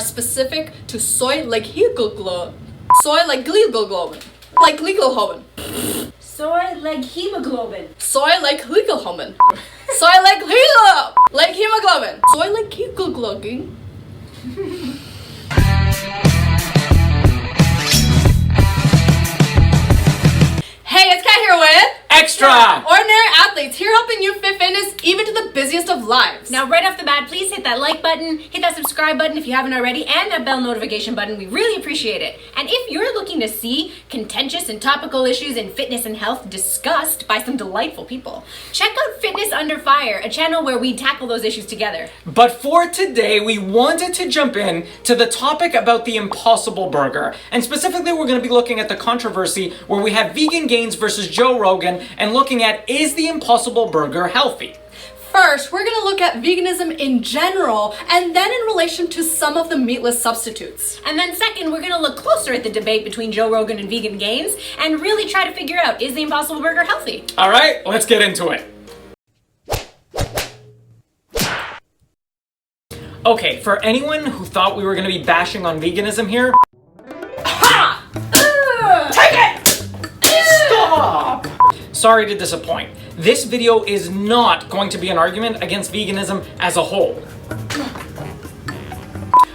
specific to soy like hemoglobin. Soy like glioglobin. Like glioglobin. Soy like hemoglobin. Soy like glioglobin. Soy like hemoglobin. Soy like hemoglobin. Hey, it's Kat here with xtraOrdinary Athletes, here helping you fit fitness even to the busiest of lives. Now, right off the bat, please hit that like button, hit that subscribe button if you haven't already, and that bell notification button. We really appreciate it. And if you're looking to see contentious and topical issues in fitness and health discussed by some delightful people, check out Fitness Under Fire, a channel where we tackle those issues together. But for today, we wanted to jump in to the topic about the Impossible Burger. And specifically, we're going to be looking at the controversy where we have Vegan Gains versus Joe Rogan and looking at, is the Impossible Burger healthy? First, we're going to look at veganism in general, and then in relation to some of the meatless substitutes. And then second, we're going to look closer at the debate between Joe Rogan and Vegan Gains and really try to figure out, is the Impossible Burger healthy? All right, let's get into it. Okay, for anyone who thought we were going to be bashing on veganism here, take it! Stop! Sorry to disappoint. This video is not going to be an argument against veganism as a whole.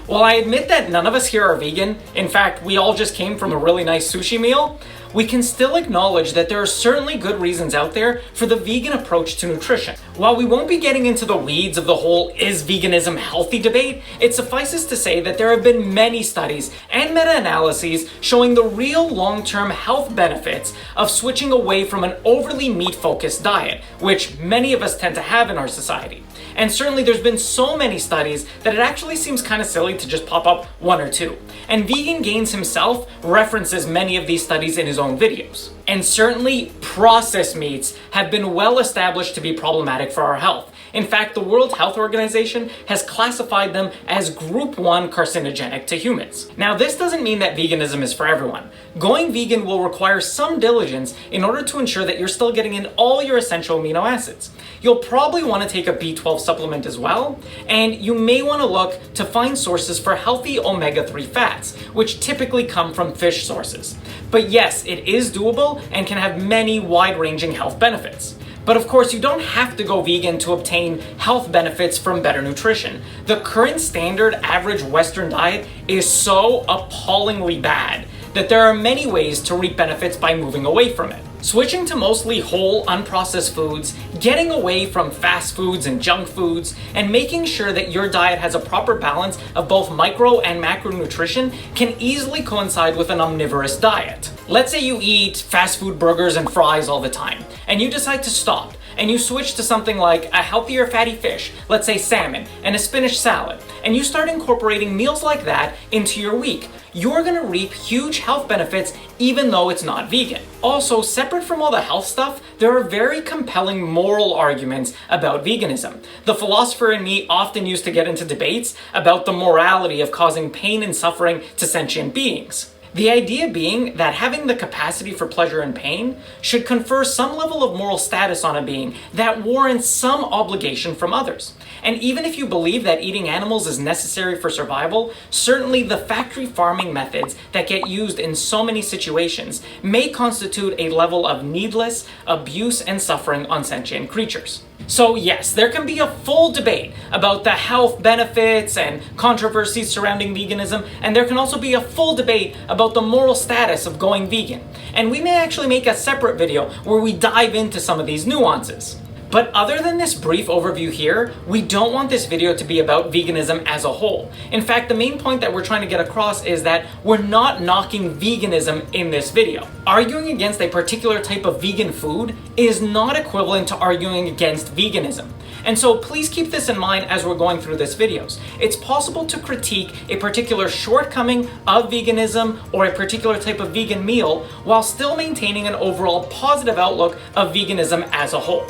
While I admit that none of us here are vegan, in fact, we all just came from a really nice sushi meal, we can still acknowledge that there are certainly good reasons out there for the vegan approach to nutrition. While we won't be getting into the weeds of the whole is veganism healthy debate, it suffices to say that there have been many studies and meta-analyses showing the real long-term health benefits of switching away from an overly meat-focused diet, which many of us tend to have in our society. And certainly there's been so many studies that it actually seems kind of silly to just pop up one or two. And Vegan Gains himself references many of these studies in his own videos. And certainly processed meats have been well established to be problematic for our health. In fact, the World Health Organization has classified them as group 1 carcinogenic to humans. Now, this doesn't mean that veganism is for everyone. Going vegan will require some diligence in order to ensure that you're still getting in all your essential amino acids. You'll probably want to take a B12 supplement as well, and you may want to look to find sources for healthy omega-3 fats, which typically come from fish sources. But yes, it is doable and can have many wide-ranging health benefits. But of course, you don't have to go vegan to obtain health benefits from better nutrition. The current standard average Western diet is so appallingly bad that there are many ways to reap benefits by moving away from it. Switching to mostly whole, unprocessed foods, getting away from fast foods and junk foods, and making sure that your diet has a proper balance of both micro and macronutrition can easily coincide with an omnivorous diet. Let's say you eat fast food burgers and fries all the time, and you decide to stop, and you switch to something like a healthier fatty fish, let's say salmon, and a spinach salad, and you start incorporating meals like that into your week. You're gonna reap huge health benefits even though it's not vegan. Also, separate from all the health stuff, there are very compelling moral arguments about veganism. The philosopher in me often used to get into debates about the morality of causing pain and suffering to sentient beings. The idea being that having the capacity for pleasure and pain should confer some level of moral status on a being that warrants some obligation from others. And even if you believe that eating animals is necessary for survival, certainly the factory farming methods that get used in so many situations may constitute a level of needless abuse and suffering on sentient creatures. So yes, there can be a full debate about the health benefits and controversies surrounding veganism, and there can also be a full debate about the moral status of going vegan. And we may actually make a separate video where we dive into some of these nuances. But other than this brief overview here, we don't want this video to be about veganism as a whole. In fact, the main point that we're trying to get across is that we're not knocking veganism in this video. Arguing against a particular type of vegan food is not equivalent to arguing against veganism. And so please keep this in mind as we're going through this videos. It's possible to critique a particular shortcoming of veganism or a particular type of vegan meal while still maintaining an overall positive outlook of veganism as a whole.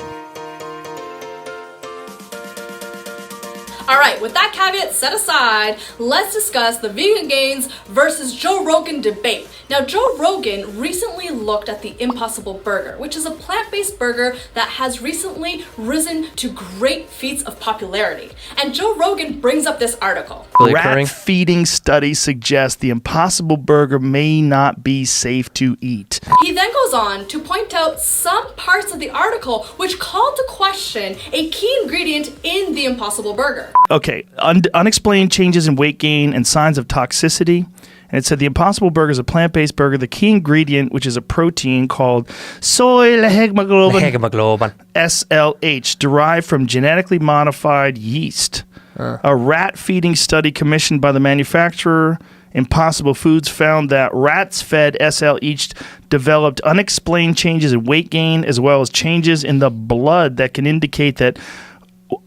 Alright, with that caveat set aside, let's discuss the Vegan Gains versus Joe Rogan debate. Now, Joe Rogan recently looked at the Impossible Burger, which is a plant-based burger that has recently risen to great feats of popularity. And Joe Rogan brings up this article. Rat feeding studies suggest the Impossible Burger may not be safe to eat. He then goes on to point out some parts of the article which call to question a key ingredient in the Impossible Burger. Okay, unexplained changes in weight gain and signs of toxicity. And it said the Impossible Burger is a plant-based burger. The key ingredient, which is a protein called soy hemoglobin, SLH, derived from genetically modified yeast. A rat feeding study commissioned by the manufacturer Impossible Foods found that rats fed SLH developed unexplained changes in weight gain as well as changes in the blood that can indicate that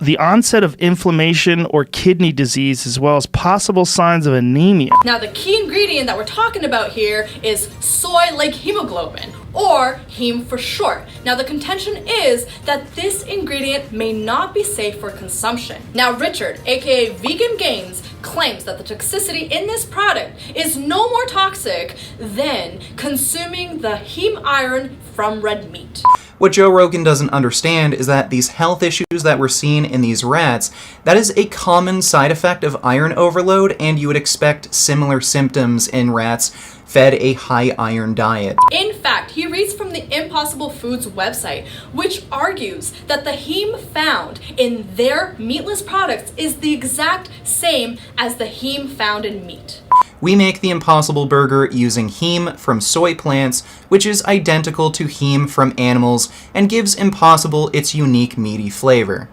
the onset of inflammation or kidney disease, as well as possible signs of anemia. Now, the key ingredient that we're talking about here is soy-like hemoglobin, or heme for short. Now, the contention is that this ingredient may not be safe for consumption. Now, Richard, aka Vegan Gains, claims that the toxicity in this product is no more toxic than consuming the heme iron from red meat. What Joe Rogan doesn't understand is that these health issues that we're seeing in these rats, that is a common side effect of iron overload, and you would expect similar symptoms in rats fed a high iron diet. In fact, he reads from the Impossible Foods website, which argues that the heme found in their meatless products is the exact same as the heme found in meat. We make the Impossible Burger using heme from soy plants, which is identical to heme from animals and gives Impossible its unique meaty flavor.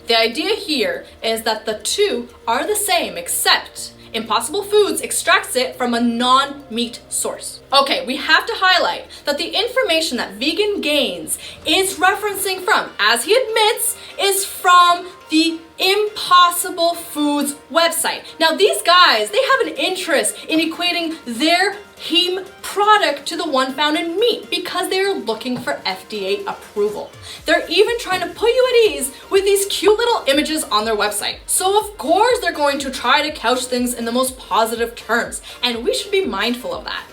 The idea here is that the two are the same, except Impossible Foods extracts it from a non-meat source. Okay, we have to highlight that the information that Vegan Gains is referencing from, as he admits, is from the Impossible Foods website. Now, these guys, they have an interest in equating their heme product to the one found in meat because they're looking for FDA approval. They're even trying to put you at ease with these cute little images on their website. So of course they're going to try to couch things in the most positive terms, and we should be mindful of that.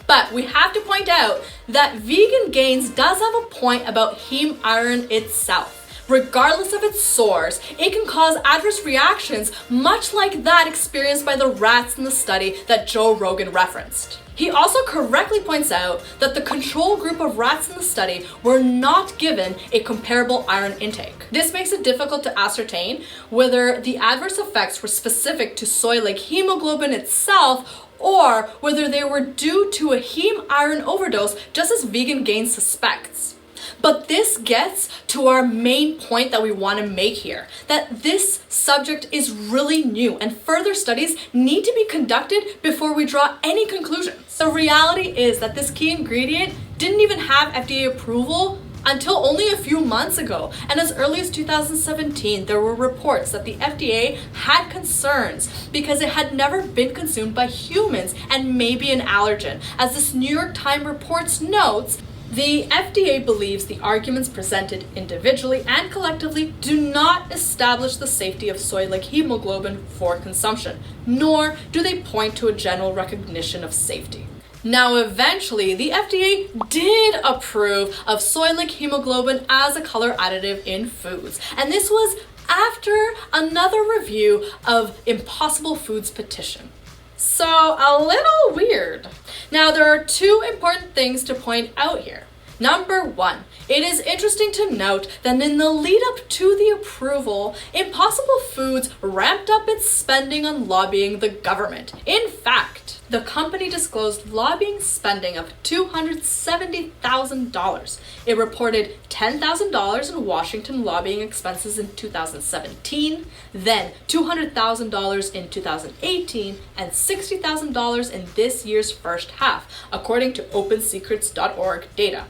But we have to point out that Vegan Gains does have a point about heme iron itself. Regardless of its source, it can cause adverse reactions much like that experienced by the rats in the study that Joe Rogan referenced. He also correctly points out that the control group of rats in the study were not given a comparable iron intake. This makes it difficult to ascertain whether the adverse effects were specific to soy-like hemoglobin itself or whether they were due to a heme iron overdose, just as Vegan Gains suspects. But this gets to our main point that we want to make here, that this subject is really new and further studies need to be conducted before we draw any conclusions. The reality is that this key ingredient didn't even have FDA approval until only a few months ago, and as early as 2017 there were reports that the FDA had concerns because it had never been consumed by humans and may be an allergen. As this New York Times reports notes, the FDA believes the arguments presented individually and collectively do not establish the safety of soy-like hemoglobin for consumption, nor do they point to a general recognition of safety. Now, eventually, the FDA did approve of soy-like hemoglobin as a color additive in foods, and this was after another review of Impossible Foods' petition. So, a little weird. Now, there are two important things to point out here. Number one, it is interesting to note that in the lead up to the approval, Impossible Foods ramped up its spending on lobbying the government. In fact, the company disclosed lobbying spending of $270,000. It reported $10,000 in Washington lobbying expenses in 2017, then $200,000 in 2018, and $60,000 in this year's first half, according to OpenSecrets.org data.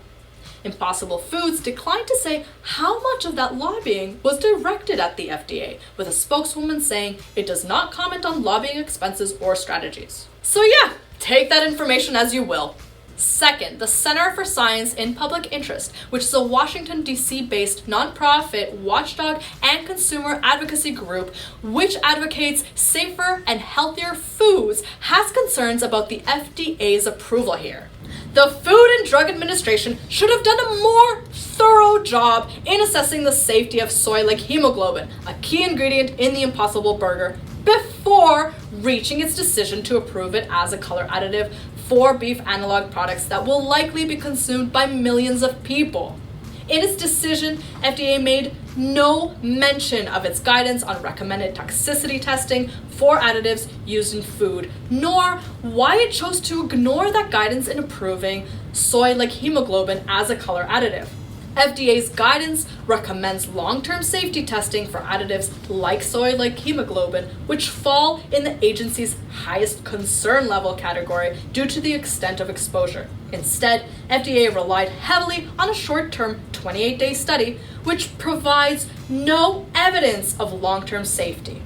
Impossible Foods declined to say how much of that lobbying was directed at the FDA, with a spokeswoman saying it does not comment on lobbying expenses or strategies. So yeah, take that information as you will. Second, the Center for Science in Public Interest, which is a Washington, D.C. based nonprofit watchdog and consumer advocacy group which advocates safer and healthier foods, has concerns about the FDA's approval here. The Food and Drug Administration should have done a more thorough job in assessing the safety of soy-like hemoglobin, a key ingredient in the Impossible Burger, before reaching its decision to approve it as a color additive for beef analog products that will likely be consumed by millions of people. In its decision, FDA made no mention of its guidance on recommended toxicity testing for additives used in food, nor why it chose to ignore that guidance in approving soy-like hemoglobin as a color additive. FDA's guidance recommends long-term safety testing for additives like soy-like hemoglobin, which fall in the agency's highest concern level category due to the extent of exposure. Instead, FDA relied heavily on a short-term 28-day study, which provides no evidence of long-term safety.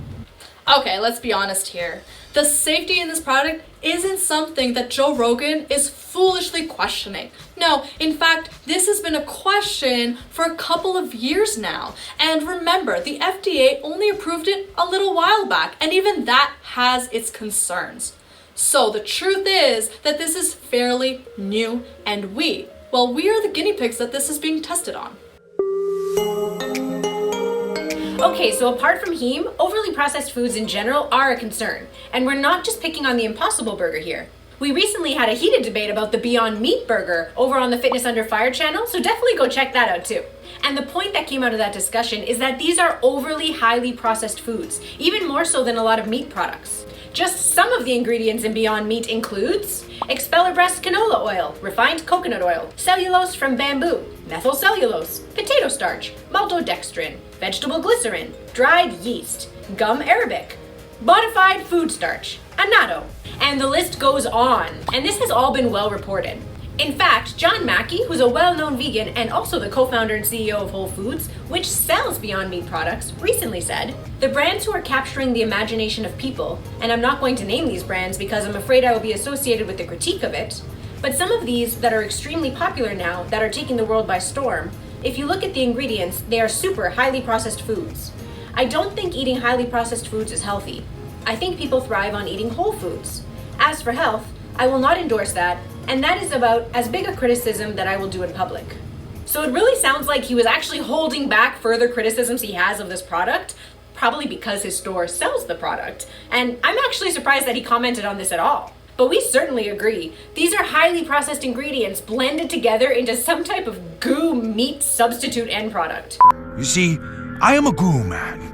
Okay, let's be honest here. The safety in this product isn't something that Joe Rogan is foolishly questioning. No, in fact, this has been a question for a couple of years now. And remember, the FDA only approved it a little while back, and even that has its concerns. So the truth is that this is fairly new, and we are the guinea pigs that this is being tested on. Okay, so apart from heme, overly processed foods in general are a concern. And we're not just picking on the Impossible Burger here. We recently had a heated debate about the Beyond Meat Burger over on the Fitness Under Fire channel, so definitely go check that out too. And the point that came out of that discussion is that these are overly highly processed foods, even more so than a lot of meat products. Just some of the ingredients in Beyond Meat includes expeller breast canola oil, refined coconut oil, cellulose from bamboo, methyl cellulose, potato starch, maltodextrin, vegetable glycerin, dried yeast, gum arabic, modified food starch, annatto, and the list goes on. And this has all been well reported. In fact, John Mackey, who's a well-known vegan and also the co-founder and CEO of Whole Foods, which sells Beyond Meat products, recently said, "The brands who are capturing the imagination of people, and I'm not going to name these brands because I'm afraid I will be associated with the critique of it, but some of these that are extremely popular now, that are taking the world by storm, if you look at the ingredients, they are super highly processed foods. I don't think eating highly processed foods is healthy. I think people thrive on eating whole foods. As for health, I will not endorse that, and that is about as big a criticism that I will do in public." So it really sounds like he was actually holding back further criticisms he has of this product, probably because his store sells the product. And I'm actually surprised that he commented on this at all. But we certainly agree. These are highly processed ingredients blended together into some type of goo meat substitute end product. You see, I am a goo man.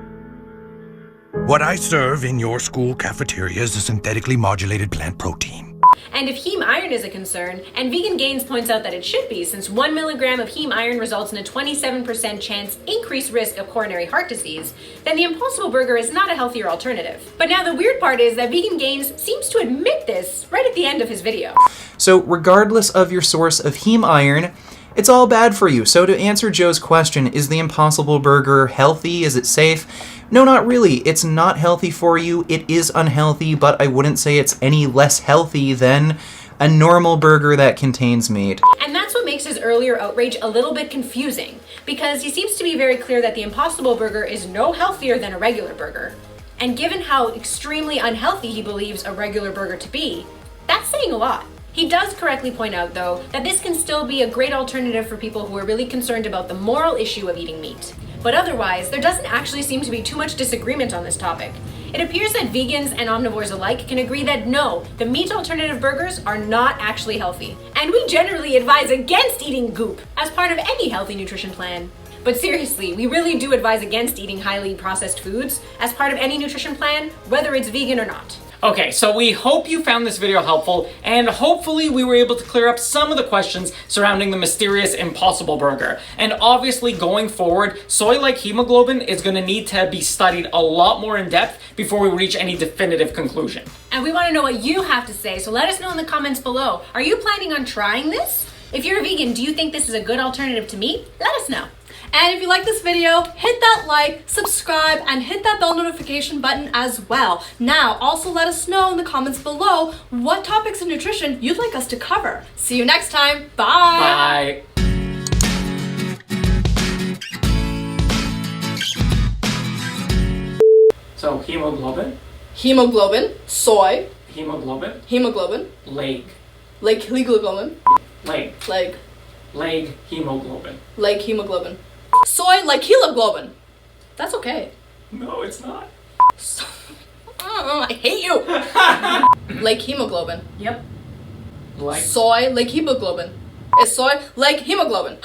What I serve in your school cafeteria is a synthetically modulated plant protein. And if heme iron is a concern, and Vegan Gains points out that it should be, since 1 milligram of heme iron results in a 27% chance increased risk of coronary heart disease, then the Impossible Burger is not a healthier alternative. But now the weird part is that Vegan Gains seems to admit this right at the end of his video. So regardless of your source of heme iron, it's all bad for you. So to answer Joe's question, is the Impossible Burger healthy? Is it safe? No, not really. It's not healthy for you. It is unhealthy, but I wouldn't say it's any less healthy than a normal burger that contains meat. And that's what makes his earlier outrage a little bit confusing, because he seems to be very clear that the Impossible Burger is no healthier than a regular burger. And given how extremely unhealthy he believes a regular burger to be, that's saying a lot. He does correctly point out, though, that this can still be a great alternative for people who are really concerned about the moral issue of eating meat. But otherwise, there doesn't actually seem to be too much disagreement on this topic. It appears that vegans and omnivores alike can agree that no, the meat alternative burgers are not actually healthy. And we generally advise against eating goop as part of any healthy nutrition plan. But seriously, we really do advise against eating highly processed foods as part of any nutrition plan, whether it's vegan or not. Okay, so we hope you found this video helpful, and hopefully we were able to clear up some of the questions surrounding the mysterious Impossible Burger. And obviously going forward, soy-like hemoglobin is going to need to be studied a lot more in depth before we reach any definitive conclusion. And we want to know what you have to say, so let us know in the comments below. Are you planning on trying this? If you're a vegan, do you think this is a good alternative to meat? Let us know. And if you like this video, hit that like, subscribe, and hit that bell notification button as well. Now, also let us know in the comments below what topics of nutrition you'd like us to cover. See you next time. Bye. Bye. So hemoglobin, Hemoglobin, soy, hemoglobin, hemoglobin, leg, leg hemoglobin, leg, leg, leg hemoglobin. leg hemoglobin. Soy like hemoglobin. That's okay. No, it's not. I hate you. Like hemoglobin. Yep. Like. Soy like hemoglobin. Is soy like hemoglobin.